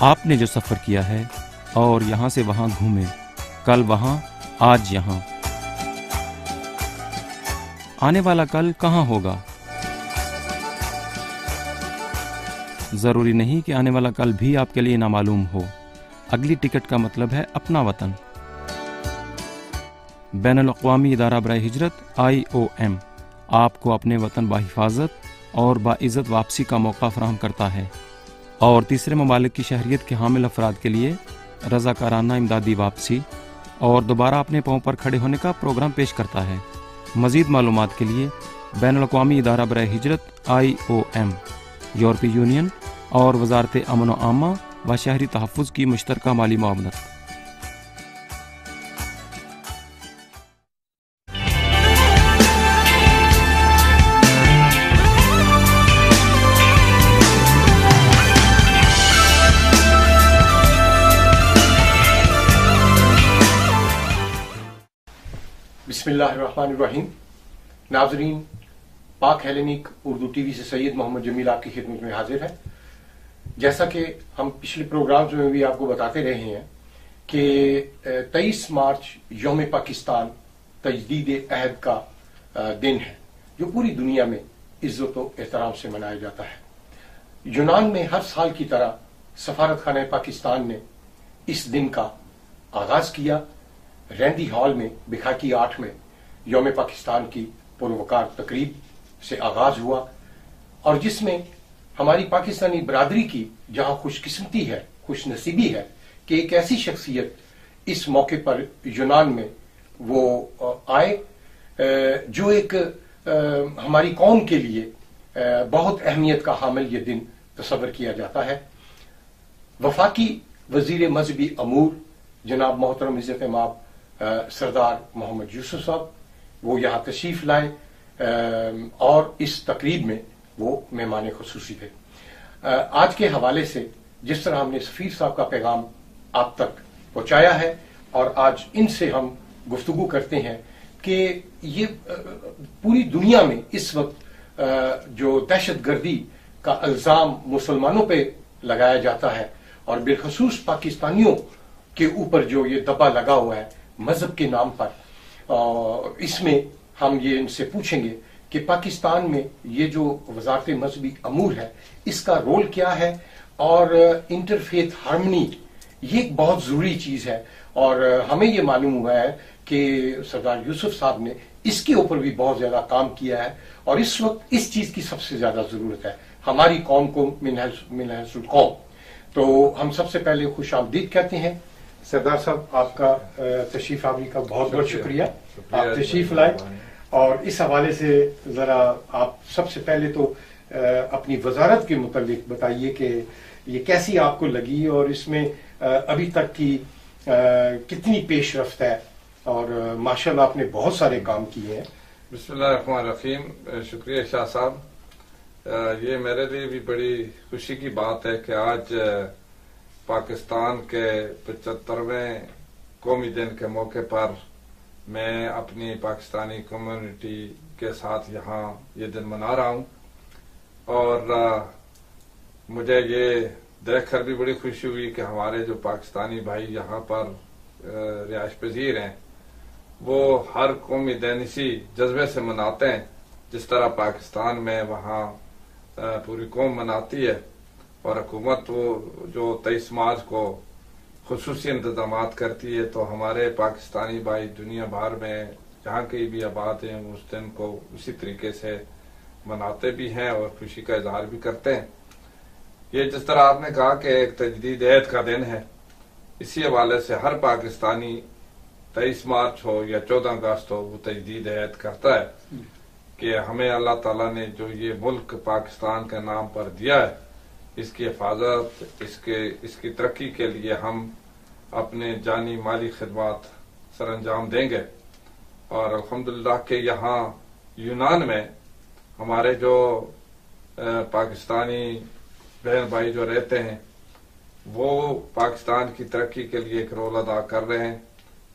آپ نے جو سفر کیا ہے اور یہاں سے وہاں گھومے، کل وہاں آج یہاں، آنے والا کل کہاں ہوگا؟ ضروری نہیں کہ آنے والا کل بھی آپ کے لیے نامعلوم ہو۔ اگلی ٹکٹ کا مطلب ہے اپنا وطن۔ بین الاقوامی ادارہ برائے ہجرت IOM آپ کو اپنے وطن بحفاظت اور باعزت واپسی کا موقع فراہم کرتا ہے اور تیسرے ممالک کی شہریت کے حامل افراد کے لیے رضاکارانہ امدادی واپسی اور دوبارہ اپنے پاؤں پر کھڑے ہونے کا پروگرام پیش کرتا ہے۔ مزید معلومات کے لیے بین الاقوامی ادارہ برائے ہجرت IOM، یورپی یونین اور وزارت امن و عامہ و شہری تحفظ کی مشترکہ مالی معاونت۔ بسم اللہ الرحمن الرحیم۔ ناظرین، پاک ہیلینک اردو ٹی وی سے سید محمد جمیل آپ کی خدمت میں حاضر ہے۔ جیسا کہ ہم پچھلے پروگرامز میں بھی آپ کو بتاتے رہے ہیں کہ 23 مارچ یوم پاکستان تجدید عہد کا دن ہے جو پوری دنیا میں عزت و احترام سے منایا جاتا ہے۔ یونان میں ہر سال کی طرح سفارت خانہ پاکستان نے اس دن کا آغاز کیا۔ رینڈی ہال میں بکھاکی 8 میں یوم پاکستان کی پروقار تقریب سے آغاز ہوا، اور جس میں ہماری پاکستانی برادری کی جہاں خوش قسمتی ہے، خوش نصیبی ہے کہ ایک ایسی شخصیت اس موقع پر یونان میں وہ آئے جو ایک ہماری قوم کے لیے بہت اہمیت کا حامل یہ دن تصور کیا جاتا ہے۔ وفاقی وزیر مذہبی امور جناب محترم عزت مآب سردار محمد یوسف صاحب وہ یہاں تشریف لائے اور اس تقریب میں وہ مہمان خصوصی تھے۔ آج کے حوالے سے جس طرح ہم نے سفیر صاحب کا پیغام آپ تک پہنچایا ہے اور آج ان سے ہم گفتگو کرتے ہیں کہ یہ پوری دنیا میں اس وقت جو دہشت گردی کا الزام مسلمانوں پہ لگایا جاتا ہے اور بالخصوص پاکستانیوں کے اوپر جو یہ دبا لگا ہوا ہے مذہب کے نام پر، اس میں ہم یہ ان سے پوچھیں گے کہ پاکستان میں یہ جو وزارت مذہبی امور ہے اس کا رول کیا ہے، اور انٹرفیتھ ہارمنی یہ ایک بہت ضروری چیز ہے، اور ہمیں یہ معلوم ہوا ہے کہ سردار یوسف صاحب نے اس کے اوپر بھی بہت زیادہ کام کیا ہے، اور اس وقت اس چیز کی سب سے زیادہ ضرورت ہے ہماری قوم کو من حیث القوم۔ تو ہم سب سے پہلے خوش آمدید کہتے ہیں سردار صاحب، آپ کا تشریف آوری کا بہت بہت شکریہ، آپ تشریف لائے، اور اس حوالے سے ذرا آپ سب سے پہلے تو اپنی وزارت کے متعلق بتائیے کہ یہ کیسی آپ کو لگی اور اس میں ابھی تک کی کتنی پیش رفت ہے، اور ماشاءاللہ آپ نے بہت سارے کام کیے ہیں۔ بسم اللہ الرحمن الرحیم۔ شکریہ شاہ صاحب، یہ میرے لیے بھی بڑی خوشی کی بات ہے کہ آج پاکستان کے 75ویں قومی دن کے موقع پر میں اپنی پاکستانی کمیونٹی کے ساتھ یہاں یہ دن منا رہا ہوں، اور مجھے یہ دیکھ کر بھی بڑی خوشی ہوئی کہ ہمارے جو پاکستانی بھائی یہاں پر رہائش پذیر ہیں وہ ہر قومی دن اسی جذبے سے مناتے ہیں جس طرح پاکستان میں وہاں پوری قوم مناتی ہے، اور حکومت وہ جو 23 مارچ کو خصوصی انتظامات کرتی ہے، تو ہمارے پاکستانی بھائی دنیا بھر میں جہاں کہیں بھی آباد ہیں اس دن کو اسی طریقے سے مناتے بھی ہیں اور خوشی کا اظہار بھی کرتے ہیں۔ یہ جس طرح آپ نے کہا کہ ایک تجدید عہد کا دن ہے، اسی حوالے سے ہر پاکستانی 23 مارچ ہو یا 14 اگست ہو وہ تجدید عہد کرتا ہے کہ ہمیں اللہ تعالیٰ نے جو یہ ملک پاکستان کے نام پر دیا ہے، اس کی حفاظت، اس کی ترقی کے لیے ہم اپنے جانی مالی خدمات سر انجام دیں گے۔ اور الحمدللہ کہ یہاں یونان میں ہمارے جو پاکستانی بہن بھائی جو رہتے ہیں وہ پاکستان کی ترقی کے لیے ایک رول ادا کر رہے ہیں،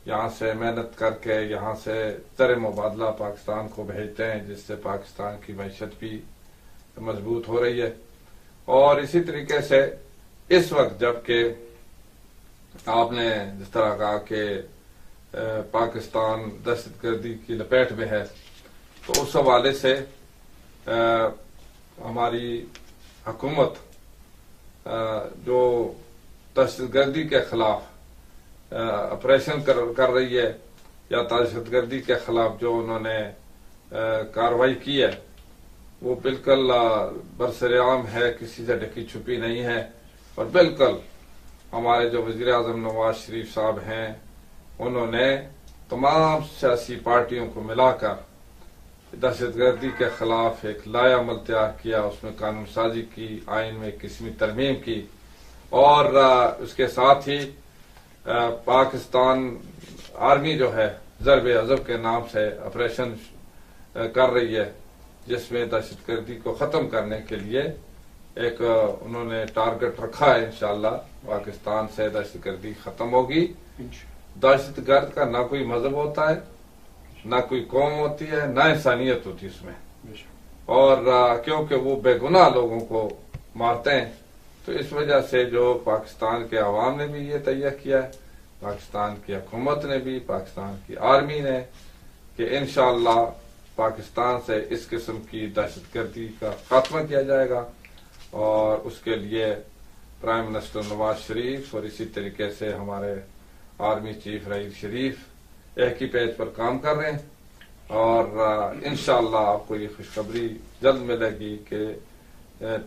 یہاں سے محنت کر کے یہاں سے زر مبادلہ پاکستان کو بھیجتے ہیں، جس سے پاکستان کی معیشت بھی مضبوط ہو رہی ہے۔ اور اسی طریقے سے اس وقت جب کہ آپ نے جس طرح کہا کہ پاکستان دہشت گردی کی لپیٹ میں ہے، تو اس حوالے سے ہماری حکومت جو دہشت گردی کے خلاف آپریشن کر رہی ہے یا دہشت گردی کے خلاف جو انہوں نے کارروائی کی ہے وہ بالکل برسرعام ہے، کسی سے ڈھکی چھپی نہیں ہے، اور بالکل ہمارے جو وزیر اعظم نواز شریف صاحب ہیں انہوں نے تمام سیاسی پارٹیوں کو ملا کر دہشت گردی کے خلاف ایک لائحہ عمل تیار کیا، اس میں قانون سازی کی، آئین میں ایک قسمی ترمیم کی، اور اس کے ساتھ ہی پاکستان آرمی جو ہے ضرب عضب کے نام سے آپریشن کر رہی ہے، جس میں دہشت گردی کو ختم کرنے کے لیے ایک انہوں نے ٹارگٹ رکھا ہے۔ انشاءاللہ پاکستان سے دہشت گردی ختم ہوگی۔ دہشت گرد کا نہ کوئی مذہب ہوتا ہے، نہ کوئی قوم ہوتی ہے، نہ انسانیت ہوتی اس میں، اور کیونکہ وہ بے گناہ لوگوں کو مارتے ہیں، تو اس وجہ سے جو پاکستان کے عوام نے بھی یہ تیہ کیا ہے، پاکستان کی حکومت نے بھی، پاکستان کی آرمی نے، کہ انشاءاللہ پاکستان سے اس قسم کی دہشت گردی کا خاتمہ کیا جائے گا، اور اس کے لیے پرائم منسٹر نواز شریف اور اسی طریقے سے ہمارے آرمی چیف رئیس شریف ایک ہی پیج پر کام کر رہے ہیں، اور انشاءاللہ آپ کو یہ خوشخبری جلد ملے گی کہ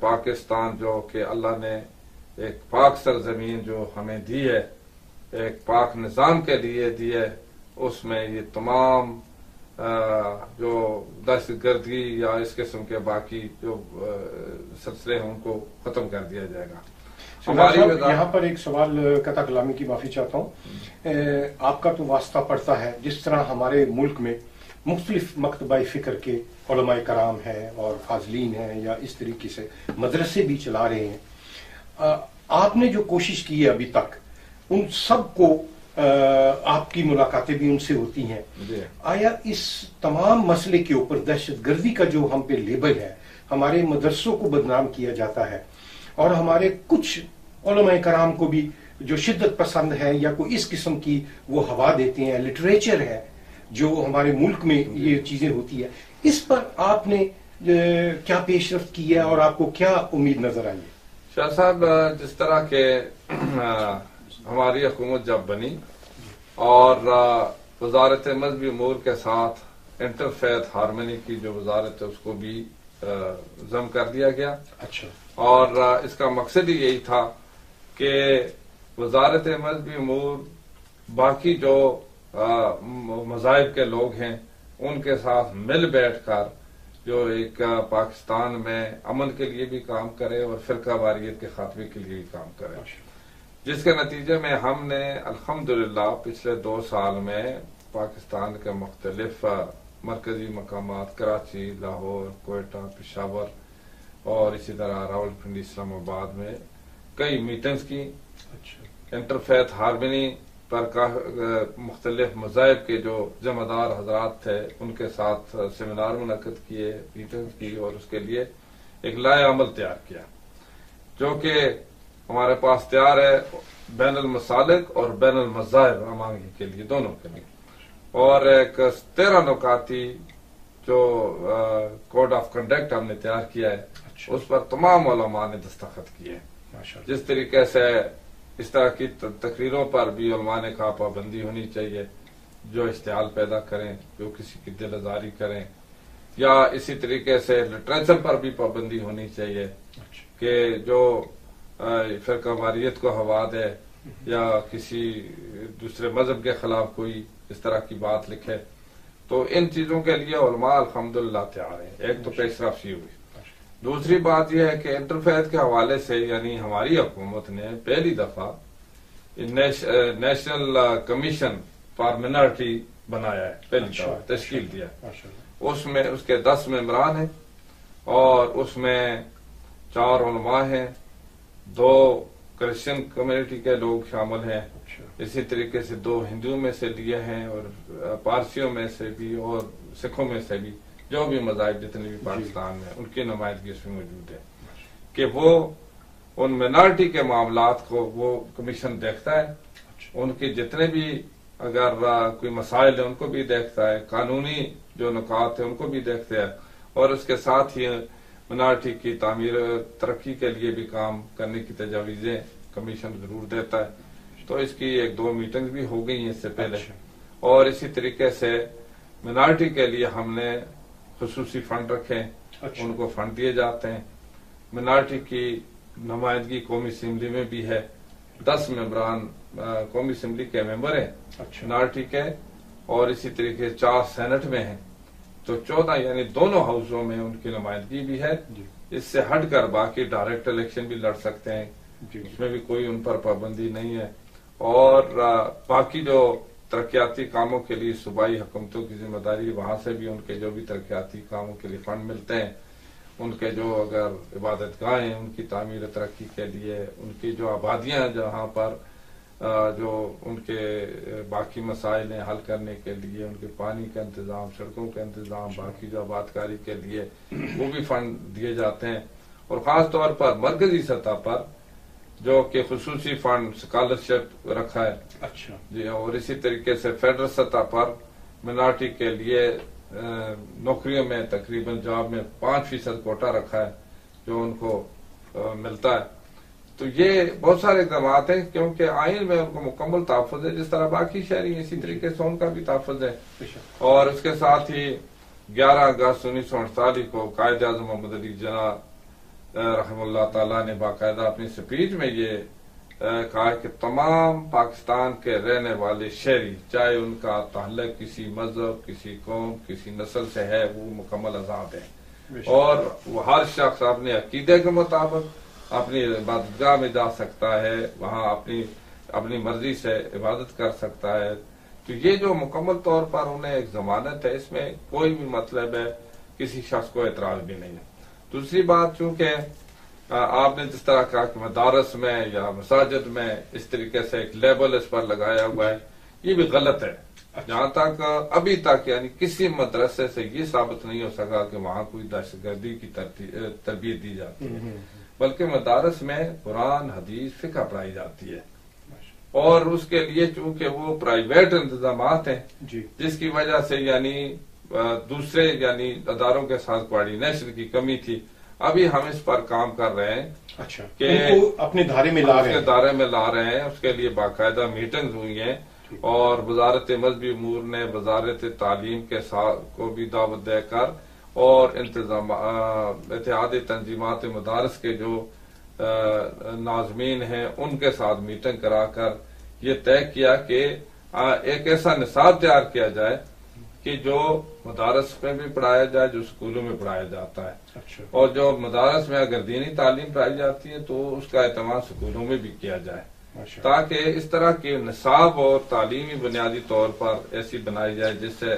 پاکستان جو کہ اللہ نے ایک پاک سرزمین جو ہمیں دی ہے، ایک پاک نظام کے لیے دی ہے، اس میں یہ تمام جو دہشت گردی یا اس قسم کے باقی جو سلسلے ہیں ان کو ختم کر دیا جائے گا۔ یہاں پر ایک سوال قطع کلامی کی معافی چاہتا ہوں، آپ کا تو واسطہ پڑتا ہے، جس طرح ہمارے ملک میں مختلف مکتبہ فکر کے علماء کرام ہیں اور فاضلین ہیں یا اس طریقے سے مدرسے بھی چلا رہے ہیں، آپ نے جو کوشش کی ہے ابھی تک ان سب کو آپ کی ملاقاتیں بھی ان سے ہوتی ہیں، آیا اس تمام مسئلے کے اوپر دہشت گردی کا جو ہم پہ لیبل ہے، ہمارے مدرسوں کو بدنام کیا جاتا ہے اور ہمارے کچھ علماء کرام کو بھی جو شدت پسند ہے یا کوئی اس قسم کی وہ ہوا دیتے ہیں، لٹریچر ہے جو ہمارے ملک میں یہ چیزیں ہوتی ہے، اس پر آپ نے کیا پیش رفت کی ہے اور آپ کو کیا امید نظر آئی ہے؟ شاہ صاحب، جس طرح کے ہماری حکومت جب بنی اور وزارت مذہبی امور کے ساتھ انٹرفیتھ ہارمنی کی جو وزارت ہے اس کو بھی ضم کر دیا گیا، اچھا، اور اس کا مقصد ہی یہی تھا کہ وزارت مذہبی امور باقی جو مذاہب کے لوگ ہیں ان کے ساتھ مل بیٹھ کر جو ایک پاکستان میں امن کے لیے بھی کام کرے اور فرقہ واریت کے خاتمے کے لیے بھی کام کرے، جس کے نتیجے میں ہم نے الحمدللہ پچھلے 2 سال میں پاکستان کے مختلف مرکزی مقامات کراچی، لاہور، کوئٹہ، پشاور اور اسی طرح راولپنڈی، اسلام آباد میں کئی میٹنگز کی، انٹرفیتھ ہارمنی پر مختلف مذاہب کے جو ذمہ دار حضرات تھے ان کے ساتھ سیمینار منعقد کیے، میٹنگز کی، اور اس کے لیے ایک لائحہ عمل تیار کیا جو کہ ہمارے پاس تیار ہے بین المسالک اور بین المذاہب امانگی کے لیے، دونوں کے لیے، اور ایک 13 نکاتی جو کوڈ آف کنڈکٹ ہم نے تیار کیا ہے اس پر تمام علماء نے دستخط کیے ہیں۔ جس طریقے سے اس طرح کی تقریروں پر بھی علماء نے کہا پابندی ہونی چاہیے، جو اشتعال پیدا کریں، جو کسی کی دل آزاری کریں، یا اسی طریقے سے لٹریچر پر بھی پابندی ہونی چاہیے کہ جو فرقہ واریت کو ہوا دے یا کسی دوسرے مذہب کے خلاف کوئی اس طرح کی بات لکھے، تو ان چیزوں کے لیے علماء الحمدللہ تیار ہیں۔ ایک تو پیش رفت ہوئی۔ دوسری بات یہ ہے کہ انٹرفیتھ کے حوالے سے یعنی ہماری حکومت نے پہلی دفعہ نیشنل کمیشن فار منارٹی بنایا ہے، پہلی دفعہ تشکیل دیا ہے، اس میں اس کے 10 ممبران ہیں اور اس میں 4 علماء ہیں، 2 کرسچن کمیونٹی کے لوگ شامل ہیں، اسی طریقے سے 2 ہندوؤں میں سے لیے ہیں اور پارسیوں میں سے بھی اور سکھوں میں سے بھی، جو بھی مذاہب جتنے بھی پاکستان میں ان کی نمائندگی اس میں موجود ہے، کہ وہ ان منارٹی کے معاملات کو وہ کمیشن دیکھتا ہے، ان کے جتنے بھی اگر کوئی مسائل ہیں ان کو بھی دیکھتا ہے، قانونی جو نکات ہیں ان کو بھی دیکھتے ہیں، اور اس کے ساتھ ہی منارٹی کی تعمیر ترقی کے لیے بھی کام کرنے کی تجاویزیں کمیشن ضرور دیتا ہے۔ تو اس کی 1-2 میٹنگ بھی ہو گئی ہیں اس سے پہلے، اور اسی طریقے سے منارٹی کے لیے ہم نے خصوصی فنڈ رکھے، ان کو فنڈ دیے جاتے ہیں۔ منارٹی کی نمائندگی قومی اسمبلی میں بھی ہے، 10 ممبران قومی اسمبلی کے ممبر ہیں منارٹی کے، اور اسی طریقے 4 سینٹ میں ہیں، تو 14 یعنی دونوں ہاؤسوں میں ان کی نمائندگی بھی ہے۔ اس سے ہٹ کر باقی ڈائریکٹ الیکشن بھی لڑ سکتے ہیں، اس میں بھی کوئی ان پر پابندی نہیں ہے، اور باقی جو ترقیاتی کاموں کے لیے صوبائی حکومتوں کی ذمہ داری، وہاں سے بھی ان کے جو بھی ترقیاتی کاموں کے لیے فنڈ ملتے ہیں، ان کے جو اگر عبادت گاہیں ان کی تعمیر ترقی کے لیے، ان کی جو آبادیاں جہاں پر جو ان کے باقی مسائل ہیں حل کرنے کے لیے، ان کے پانی کا انتظام، سڑکوں کا انتظام، باقی جو آبادکاری کے لیے وہ بھی فنڈ دیے جاتے ہیں، اور خاص طور پر مرکزی سطح پر جو کہ خصوصی فنڈ اسکالرشپ رکھا ہے جی، اور اسی طریقے سے فیڈرل سطح پر منارٹی کے لیے نوکریوں میں تقریباً جاب میں 5% کوٹا رکھا ہے جو ان کو ملتا ہے۔ تو یہ بہت سارے اقدامات ہیں، کیونکہ آئین میں ان کو مکمل تحفظ ہے، جس طرح باقی شہری اسی طریقے سے ان کا بھی تحفظ ہے۔ اور اس کے ساتھ ہی 11 اگست 1948 کو قائد اعظم محمد علی جناح رحمہ اللہ تعالیٰ نے باقاعدہ اپنی اسپیچ میں یہ کہا کہ تمام پاکستان کے رہنے والے شہری، چاہے ان کا تعلق کسی مذہب، کسی قوم، کسی نسل سے ہے، وہ مکمل آزاد ہیں، اور وہ ہر شخص اپنے عقیدے کے مطابق اپنی عبادت گاہ میں جا سکتا ہے، وہاں اپنی مرضی سے عبادت کر سکتا ہے۔ تو یہ جو مکمل طور پر انہیں ایک ضمانت ہے، اس میں کوئی بھی مطلب ہے کسی شخص کو اعتراض بھی نہیں ہے۔ دوسری بات، چونکہ آپ نے جس طرح کہا کہ مدارس میں یا مساجد میں اس طریقے سے ایک لیبل اس پر لگایا ہوا ہے، یہ بھی غلط ہے۔ جہاں تک ابھی تک یعنی کسی مدرسے سے یہ ثابت نہیں ہو سکا کہ وہاں کوئی دہشت گردی کی تربیت دی جاتی ہے، بلکہ مدارس میں قرآن، حدیث، فقہ پڑھائی جاتی ہے، اور اس کے لیے چونکہ وہ پرائیویٹ انتظامات ہیں، جس کی وجہ سے یعنی دوسرے یعنی اداروں کے ساتھ کوآرڈینیشن کی کمی تھی۔ ابھی ہم اس پر کام کر رہے ہیں کہ اپنے دھارے میں لا رہے ہیں، اس کے لیے باقاعدہ میٹنگز ہوئی ہیں، اور وزارت مذہبی امور نے وزارت تعلیم کے ساتھ کو بھی دعوت دے کر، اور اتحاد تنظیمات مدارس کے جو ناظمین ہیں ان کے ساتھ میٹنگ کرا کر یہ طے کیا کہ ایک ایسا نصاب تیار کیا جائے کہ جو مدارس میں بھی پڑھایا جائے، جو اسکولوں میں پڑھایا جاتا ہے، اور جو مدارس میں اگر دینی تعلیم پڑھائی جاتی ہے تو اس کا اہتمام اسکولوں میں بھی کیا جائے، تاکہ اس طرح کے نصاب اور تعلیمی بنیادی طور پر ایسی بنائی جائے جس سے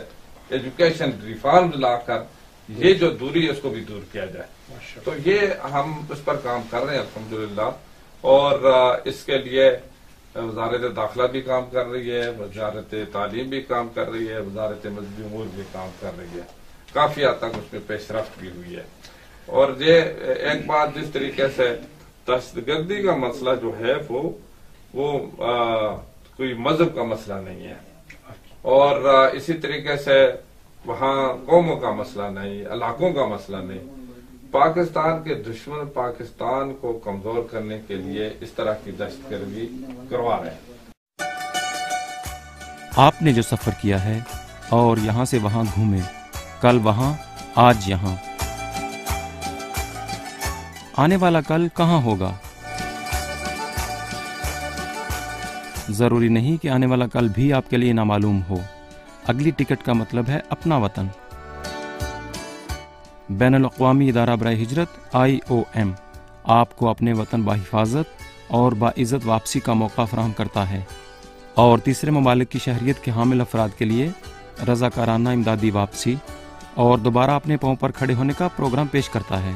ایجوکیشن ریفارمز لا کر یہ جو دوری ہے اس کو بھی دور کیا جائے۔ تو یہ ہم اس پر کام کر رہے ہیں الحمدللہ، اور اس کے لیے وزارت داخلہ بھی کام کر رہی ہے، وزارت تعلیم بھی کام کر رہی ہے، وزارت مذہبی امور بھی کام کر رہی ہے، کافی حد تک اس میں پیش رفت بھی ہوئی ہے۔ اور یہ ایک بات، جس طریقے سے دہشت گردی کا مسئلہ جو ہے وہ کوئی مذہب کا مسئلہ نہیں ہے، اور اسی طریقے سے وہاں قوموں کا مسئلہ نہیں، علاقوں کا مسئلہ نہیں۔ پاکستان کے دشمن پاکستان کو کمزور کرنے کے لیے اس طرح کی دہشت گردی کروا رہے ہیں۔ آپ نے جو سفر کیا ہے اور یہاں سے وہاں گھومے، کل وہاں، آج یہاں، آنے والا کل کہاں ہوگا؟ ضروری نہیں کہ آنے والا کل بھی آپ کے لیے نامعلوم ہو۔ اگلی ٹکٹ کا مطلب ہے اپنا وطن۔ بین الاقوامی ادارہ برائے ہجرت IOM آپ کو اپنے وطن بحفاظت اور باعزت واپسی کا موقع فراہم کرتا ہے، اور تیسرے ممالک کی شہریت کے حامل افراد کے لیے رضاکارانہ امدادی واپسی اور دوبارہ اپنے پاؤں پر کھڑے ہونے کا پروگرام پیش کرتا ہے۔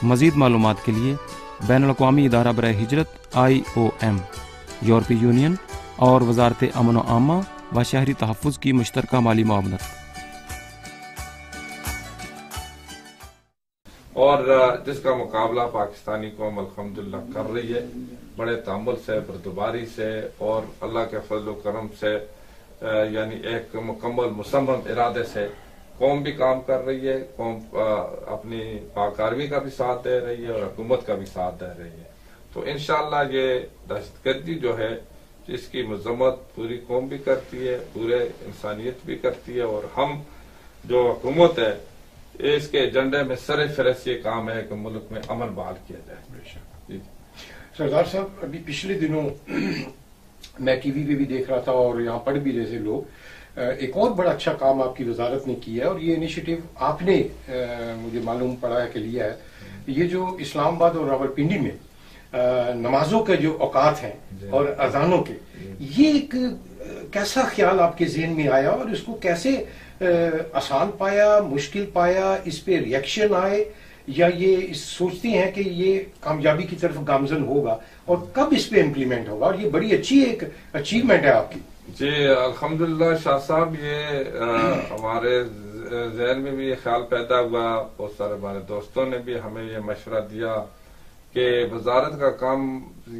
مزید معلومات کے لیے بین الاقوامی ادارہ برائے ہجرت IOM، یورپی یونین اور وزارت امن و عامہ و شہری تحفظ کی مشترکہ مالی معاونت۔ اور جس کا مقابلہ پاکستانی قوم الحمدللہ کر رہی ہے بڑے تحمل سے، بردباری سے اور اللہ کے فضل و کرم سے، یعنی ایک مکمل مصمم ارادے سے قوم بھی کام کر رہی ہے، قوم اپنی پاک آرمی کا بھی ساتھ دے رہی ہے اور حکومت کا بھی ساتھ دے رہی ہے. تو انشاءاللہ یہ دہشت گردی جو ہے اس کی مذمت پوری قوم بھی کرتی ہے، پورے انسانیت بھی کرتی ہے، اور ہم جو حکومت ہے اس کے ایجنڈے میں سر فہرست یہ کام ہے کہ ملک میں امن بحال کیا جائے. سردار صاحب، ابھی پچھلے دنوں میں ٹی وی پہ بھی دیکھ رہا تھا اور یہاں پڑھ بھی رہے تھے لوگ، ایک اور بڑا اچھا کام آپ کی وزارت نے کیا ہے اور یہ انیشیٹو آپ نے مجھے معلوم پڑا ہے کہ لیا ہے. یہ جو اسلام آباد اور راولپنڈی میں نمازوں کے جو اوقات ہیں اور اذانوں کے، یہ ایک کیسا خیال آپ کے ذہن میں آیا اور اس کو کیسے آسان پایا، مشکل پایا، اس پہ ریئیکشن آئے، یا یہ سوچتی ہیں کہ یہ کامیابی کی طرف گامزن ہوگا، اور کب اس پہ امپلیمنٹ ہوگا؟ اور یہ بڑی اچھی ایک اچیومنٹ ہے آپ کی. جی الحمدللہ شاہ صاحب، یہ ہمارے ذہن میں بھی یہ خیال پیدا ہوا، بہت سارے ہمارے دوستوں نے بھی ہمیں یہ مشورہ دیا کہ وزارت کا کام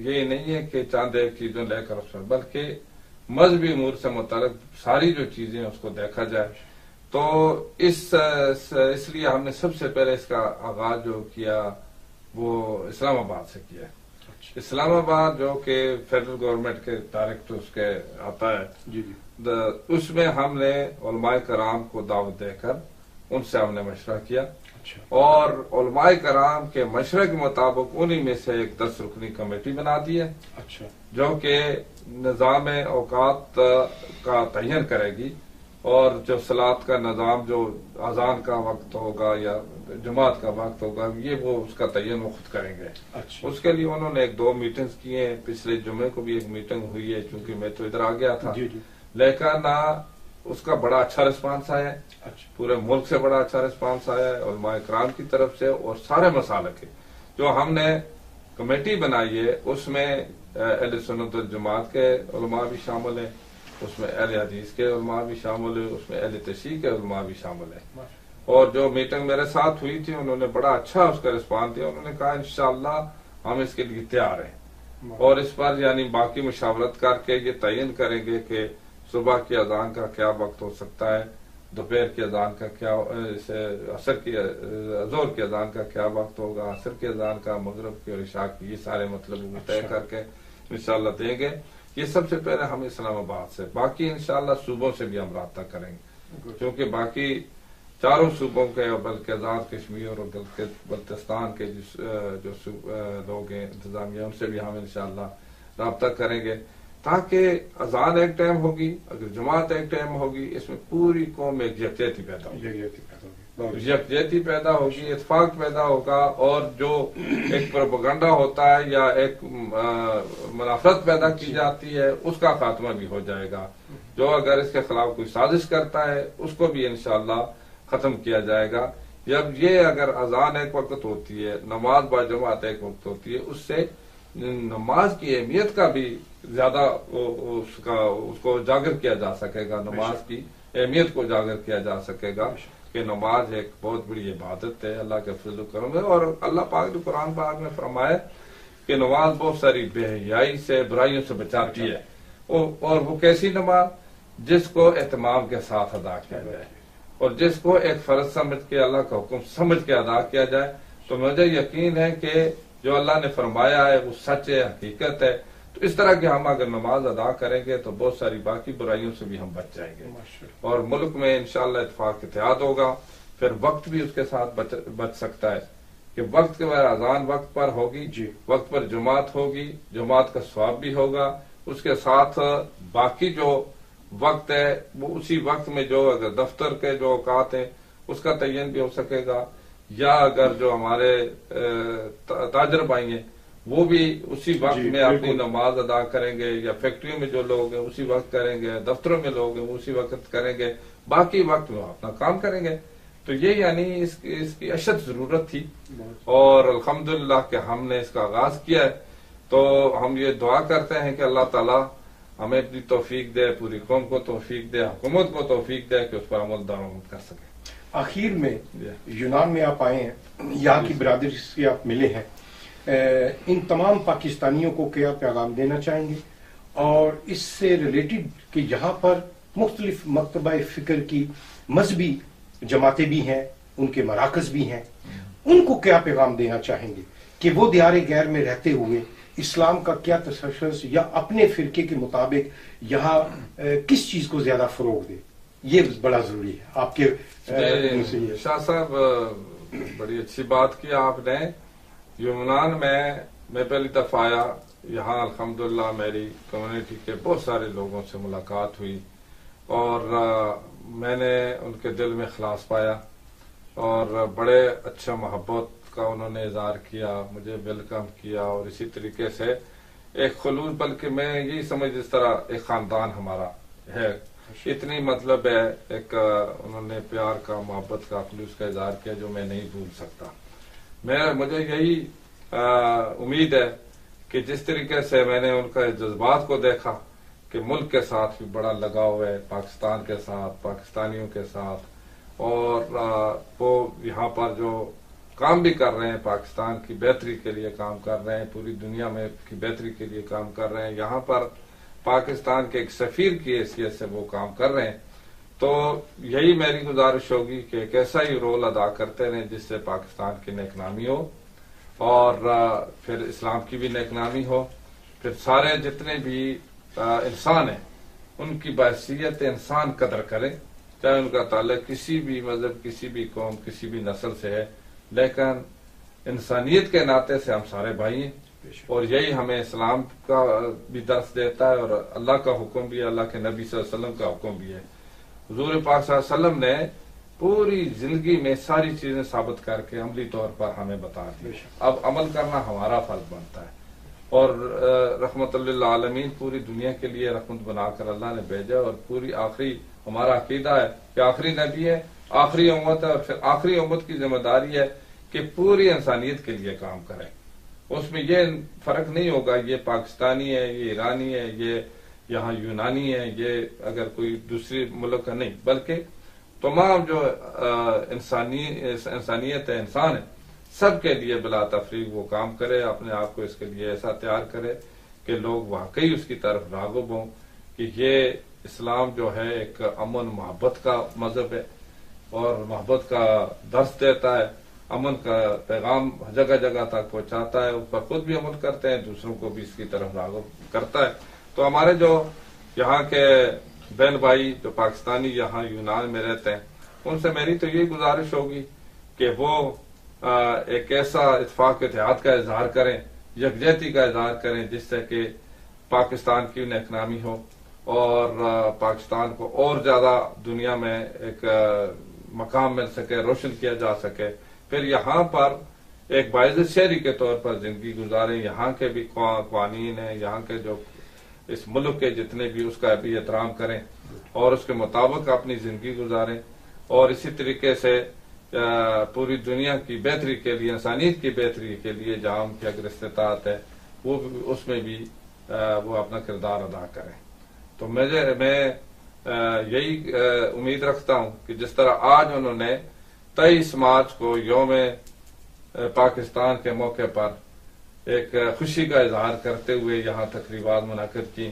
یہ نہیں ہے کہ چاند ایک چیزوں لے کر افسر، بلکہ مذہبی امور سے متعلق ساری جو چیزیں اس کو دیکھا جائے. تو اس لیے ہم نے سب سے پہلے اس کا آغاز جو کیا وہ اسلام آباد سے کیا. اسلام آباد جو کہ فیڈرل گورنمنٹ کے ڈائریکٹر اس کے آتا ہے، جی اس میں ہم نے علماء کرام کو دعوت دے کر ان سے ہم نے مشورہ کیا، اور علماء کرام کے مشورے کے مطابق انہی میں سے ایک 10 رکنی کمیٹی بنا دی ہے، جو کہ نظام اوقات کا تعین کرے گی، اور جو صلاۃ کا نظام، جو اذان کا وقت ہوگا یا جماعت کا وقت ہوگا، یہ وہ اس کا تعین وہ خود کریں گے. اس کے لیے انہوں نے 2 میٹنگز کی ہیں. پچھلے جمعے کو بھی ایک میٹنگ ہوئی ہے، چونکہ میں تو ادھر آ گیا تھا، لیکن اس کا بڑا اچھا رسپانس آیا ہے، پورے ملک سے بڑا اچھا رسپانس آیا ہے علماء کرام کی طرف سے. اور سارے مسالک کے جو ہم نے کمیٹی بنائی ہے اس میں اہل سنت والجماعت کے علماء بھی شامل ہیں، اس میں اہل حدیث کے علماء بھی شامل ہیں، اس میں اہل تشیع کے علماء بھی شامل ہیں. اور جو میٹنگ میرے ساتھ ہوئی تھی انہوں نے بڑا اچھا اس کا رسپانس دیا. انہوں نے کہا انشاءاللہ ہم اس کے لیے تیار ہیں، اور اس پر یعنی باقی مشاورت کر کے یہ تعین کریں گے کہ صبح کی اذان کا کیا وقت ہو سکتا ہے، دوپہر کی اذان کا کیا، ظہر کی اذان کا کیا وقت ہوگا، عصر کی اذان کا، مغرب کی اور عشاء کی، یہ سارے مطلب طے کر کے انشاءاللہ دیں گے. یہ سب سے پہلے ہم اسلام آباد سے، باقی انشاءاللہ صوبوں سے بھی ہم رابطہ کریں گے، کیونکہ باقی چاروں صوبوں کے، بلکہ آزاد کشمیر اور بلتستان کے جو لوگ ہیں انتظامیہ، ان سے بھی ہم انشاءاللہ رابطہ کریں گے، تاکہ اذان ایک ٹائم ہوگی، اگر جماعت ایک ٹائم ہوگی، اس میں پوری قوم میں یکجہتی پیدا ہوگی، یکجہتی پیدا ہوگی، اتفاق پیدا ہوگا، اور جو ایک پروپیگنڈا ہوتا ہے یا ایک منافرت پیدا کی جاتی ہے اس کا خاتمہ بھی ہو جائے گا. جو اگر اس کے خلاف کوئی سازش کرتا ہے اس کو بھی انشاءاللہ ختم کیا جائے گا. جب یہ اگر اذان ایک وقت ہوتی ہے، نماز با جماعت ایک وقت ہوتی ہے، اس سے نماز کی اہمیت کا بھی زیادہ اس کو اجاگر کیا جا سکے گا، نماز کی اہمیت کو اجاگر کیا جا سکے گا کہ نماز ایک بہت بڑی عبادت ہے اللہ کے فضل و کرم ہے. اور اللہ پاک نے قرآن پاک میں فرمایا کہ نماز بہت ساری بے حیائی سے، برائیوں سے بچاتی ہے. اور وہ کیسی نماز؟ جس کو اہتمام کے ساتھ ادا کیا جائے اور جس کو ایک فرض سمجھ کے، اللہ کا حکم سمجھ کے ادا کیا جائے. تو مجھے یقین ہے کہ جو اللہ نے فرمایا ہے وہ سچ ہے، حقیقت ہے. تو اس طرح کی ہم اگر نماز ادا کریں گے تو بہت ساری باقی برائیوں سے بھی ہم بچ جائیں گے، اور ملک میں انشاءاللہ اتفاق اتحاد ہوگا. پھر وقت بھی اس کے ساتھ بچ سکتا ہے کہ وقت کے بعد اذان وقت پر ہوگی، وقت پر جماعت ہوگی، جماعت کا ثواب بھی ہوگا. اس کے ساتھ باقی جو وقت ہے وہ اسی وقت میں، جو اگر دفتر کے جو اوقات ہیں اس کا تعین بھی ہو سکے گا، یا اگر جو ہمارے تاجر بھائی ہیں وہ بھی اسی وقت میں اپنی نماز ادا کریں گے، یا فیکٹریوں میں جو لوگ ہیں اسی وقت کریں گے، دفتروں میں لوگ ہیں وہ اسی وقت کریں گے، باقی وقت میں اپنا کام کریں گے. تو یہ یعنی اس کی اشد ضرورت تھی، اور الحمدللہ کہ ہم نے اس کا آغاز کیا ہے. تو ہم یہ دعا کرتے ہیں کہ اللہ تعالیٰ ہمیں اپنی توفیق دے، پوری قوم کو توفیق دے، حکومت کو توفیق دے کہ اس پر عمل درآمد کر سکے. آخر میں یونان میں آپ آئے ہیں، یہاں کی برادری سے آپ ملے ہیں، ان تمام پاکستانیوں کو کیا پیغام دینا چاہیں گے؟ اور اس سے ریلیٹڈ کہ یہاں پر مختلف مکتبہ فکر کی مذہبی جماعتیں بھی ہیں، ان کے مراکز بھی ہیں، ان کو کیا پیغام دینا چاہیں گے کہ وہ دیار غیر میں رہتے ہوئے اسلام کا کیا تشخص یا اپنے فرقے کے مطابق یہاں کس چیز کو زیادہ فروغ دے؟ یہ بڑا ضروری ہے آپ کے شاہ صاحب، بڑی اچھی بات کی آپ نے۔ یونان میں پہلی دفعہ آیا، یہاں الحمدللہ میری کمیونٹی کے بہت سارے لوگوں سے ملاقات ہوئی اور میں نے ان کے دل میں اخلاص پایا اور بڑے اچھا محبت کا انہوں نے اظہار کیا، مجھے ویلکم کیا، اور اسی طریقے سے ایک خلوص، بلکہ میں یہی سمجھ جس طرح ایک خاندان ہمارا ہے، اتنی مطلب ہے، ایک انہوں نے پیار کا، محبت کا، خلوص کا اظہار کیا جو میں نہیں بھول سکتا۔ مجھے یہی امید ہے کہ جس طریقے سے میں نے ان کا جذبات کو دیکھا کہ ملک کے ساتھ بھی بڑا لگاؤ ہے، پاکستان کے ساتھ، پاکستانیوں کے ساتھ، اور وہ یہاں پر جو کام بھی کر رہے ہیں، پاکستان کی بہتری کے لیے کام کر رہے ہیں، پوری دنیا میں کی بہتری کے لیے کام کر رہے ہیں، یہاں پر پاکستان کے ایک سفیر کی حیثیت سے وہ کام کر رہے ہیں، تو یہی میری گزارش ہوگی کہ ایک ایسا ہی رول ادا کرتے رہیں جس سے پاکستان کی نیک نامی ہو اور پھر اسلام کی بھی نیک نامی ہو، پھر سارے جتنے بھی انسان ہیں ان کی بحیثیت انسان قدر کریں، چاہے ان کا تعلق کسی بھی مذہب، کسی بھی قوم، کسی بھی نسل سے ہے، لیکن انسانیت کے ناطے سے ہم سارے بھائی ہیں، اور یہی ہمیں اسلام کا بھی درس دیتا ہے اور اللہ کا حکم بھی ہے، اللہ کے نبی صلی اللہ علیہ وسلم کا حکم بھی ہے۔ حضور پاک صلی اللہ علیہ وسلم نے پوری زندگی میں ساری چیزیں ثابت کر کے عملی طور پر ہمیں بتا دی، اب عمل کرنا ہمارا فرض بنتا ہے، اور رحمت للعالمین پوری دنیا کے لیے رحمت بنا کر اللہ نے بھیجا، اور پوری آخری ہمارا عقیدہ ہے کہ آخری نبی ہے، آخری امت ہے، اور پھر آخری امت کی ذمہ داری ہے کہ پوری انسانیت کے لیے کام کریں، اس میں یہ فرق نہیں ہوگا یہ پاکستانی ہے، یہ ایرانی ہے، یہ یہاں یونانی ہے، یہ اگر کوئی دوسری ملک کا نہیں، بلکہ تمام جو انسانیت ہے، انسان ہے، سب کے لیے بلا تفریق وہ کام کرے، اپنے آپ کو اس کے لیے ایسا تیار کرے کہ لوگ واقعی اس کی طرف راغب ہوں کہ یہ اسلام جو ہے ایک امن محبت کا مذہب ہے اور محبت کا درس دیتا ہے، امن کا پیغام جگہ جگہ تک پہنچاتا ہے، اس پر خود بھی عمل کرتے ہیں، دوسروں کو بھی اس کی طرف راغب کرتا ہے۔ تو ہمارے جو یہاں کے بہن بھائی جو پاکستانی یہاں یونان میں رہتے ہیں، ان سے میری تو یہی گزارش ہوگی کہ وہ ایک ایسا اتفاق اتحاد کا اظہار کریں، یکجہتی کا اظہار کریں جس سے کہ پاکستان کی نیک نامی ہو اور پاکستان کو اور زیادہ دنیا میں ایک مقام مل سکے، روشن کیا جا سکے، پھر یہاں پر ایک باعزت شہری کے طور پر زندگی گزاریں، یہاں کے بھی قوانین ہیں، یہاں کے جو اس ملک کے جتنے بھی، اس کا بھی احترام کریں اور اس کے مطابق اپنی زندگی گزاریں، اور اسی طریقے سے پوری دنیا کی بہتری کے لیے، انسانیت کی بہتری کے لیے جہاں ان کی اگر استطاعت ہے وہ اس میں بھی وہ اپنا کردار ادا کریں۔ تو میں یہی امید رکھتا ہوں کہ جس طرح آج انہوں نے 23 مارچ کو یوم پاکستان کے موقع پر ایک خوشی کا اظہار کرتے ہوئے یہاں تقریبات منعقد کی،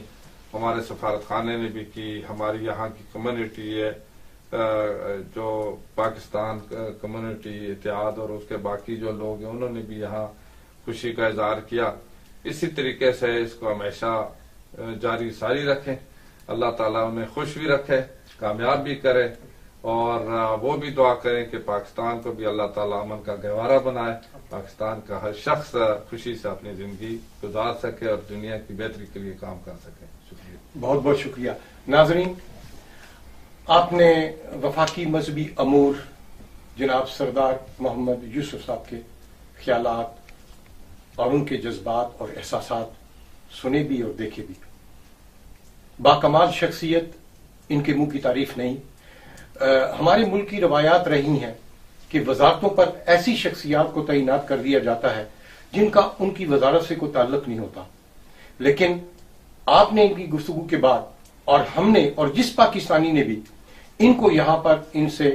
ہمارے سفارت خانے نے بھی کی، ہماری یہاں کی کمیونٹی ہے جو پاکستان کمیونٹی اتحاد اور اس کے باقی جو لوگ ہیں انہوں نے بھی یہاں خوشی کا اظہار کیا۔ اسی طریقے سے اس کو ہمیشہ جاری ساری رکھیں، اللہ تعالیٰ انہیں خوش بھی رکھے، کامیاب بھی کرے، اور وہ بھی دعا کریں کہ پاکستان کو بھی اللہ تعالیٰ امن کا گہوارہ بنائے، پاکستان کا ہر شخص خوشی سے اپنی زندگی گزار سکے اور دنیا کی بہتری کے لیے کام کر سکے۔ شکریہ، بہت بہت شکریہ۔ ناظرین، آپ نے وفاقی مذہبی امور جناب سردار محمد یوسف صاحب کے خیالات اور ان کے جذبات اور احساسات سنے بھی اور دیکھے بھی۔ باکمال شخصیت، ان کے منہ کی تعریف نہیں۔ ہمارے ملک کی روایات رہی ہیں کہ وزارتوں پر ایسی شخصیات کو تعینات کر دیا جاتا ہے جن کا ان کی وزارت سے کوئی تعلق نہیں ہوتا، لیکن آپ نے ان کی گفتگو کے بعد اور ہم نے اور جس پاکستانی نے بھی ان کو یہاں پر ان سے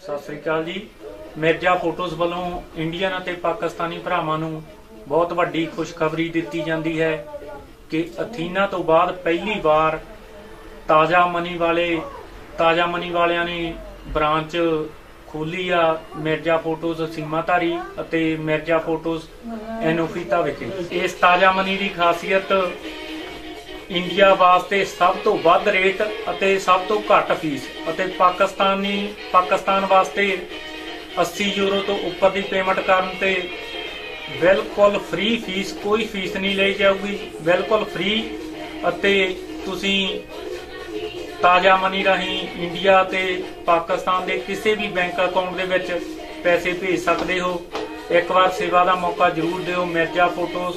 ਸਤਿ ਸ੍ਰੀ ਅਕਾਲ ਜੀ। ਮਿਰਜ਼ਾ ਫੋਟੋਜ਼ ਵੱਲੋਂ ਇੰਡੀਅਨ ਅਤੇ ਪਾਕਿਸਤਾਨੀ ਭਰਾਵਾਂ ਨੂੰ ਬਹੁਤ ਵੱਡੀ ਖੁਸ਼ਖਬਰੀ ਦਿੱਤੀ ਜਾਂਦੀ ਹੈ ਕਿ ਅਥੀਨਾ ਤੋਂ ਬਾਅਦ ਪਹਿਲੀ ਵਾਰ ਤਾਜ਼ਾ ਮਨੀ ਵਾਲਿਆਂ ਨੇ ਬ੍ਰਾਂਚ ਖੋਲੀ ਆ ਮਿਰਜ਼ਾ ਫੋਟੋਜ਼ ਸੀਮਾਧਾਰੀ ਅਤੇ ਮਿਰਜ਼ਾ ਫੋਟੋਜ਼ ਐਨੋਫੀਤਾ ਵਿਖੇ। ਇਸ ਤਾਜ਼ਾ ਮਨੀ ਦੀ ਖਾਸੀਅਤ ਇੰਡੀਆ ਵਾਸਤੇ ਸਭ ਤੋਂ ਵੱਧ ਰੇਟ ਅਤੇ ਸਭ ਤੋਂ ਘੱਟ ਫੀਸ, ਅਤੇ ਪਾਕਿਸਤਾਨ ਵਾਸਤੇ 80 ਯੂਰੋ ਤੋਂ ਉੱਪਰ ਦੀ ਪੇਮੈਂਟ ਕਰਨ ਤੇ ਬਿਲਕੁਲ ਫ੍ਰੀ ਫੀਸ, ਕੋਈ ਫੀਸ ਨਹੀਂ ਲਈ ਜਾਊਗੀ, ਬਿਲਕੁਲ ਫ੍ਰੀ। ਅਤੇ ਤੁਸੀਂ ਤਾਜ਼ਾ ਮਨੀ ਰਾਹੀਂ ਇੰਡੀਆ ਤੇ ਪਾਕਿਸਤਾਨ ਦੇ ਕਿਸੇ ਵੀ ਬੈਂਕ ਅਕਾਊਂਟ ਦੇ ਵਿੱਚ ਪੈਸੇ ਭੇਜ ਸਕਦੇ ਹੋ। ਇੱਕ ਵਾਰ ਸੇਵਾ ਦਾ ਮੌਕਾ ਜ਼ਰੂਰ ਦਿਓ। ਮਿਰਜ਼ਾ ਫੋਟੋਜ਼।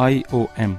IOM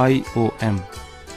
IOM,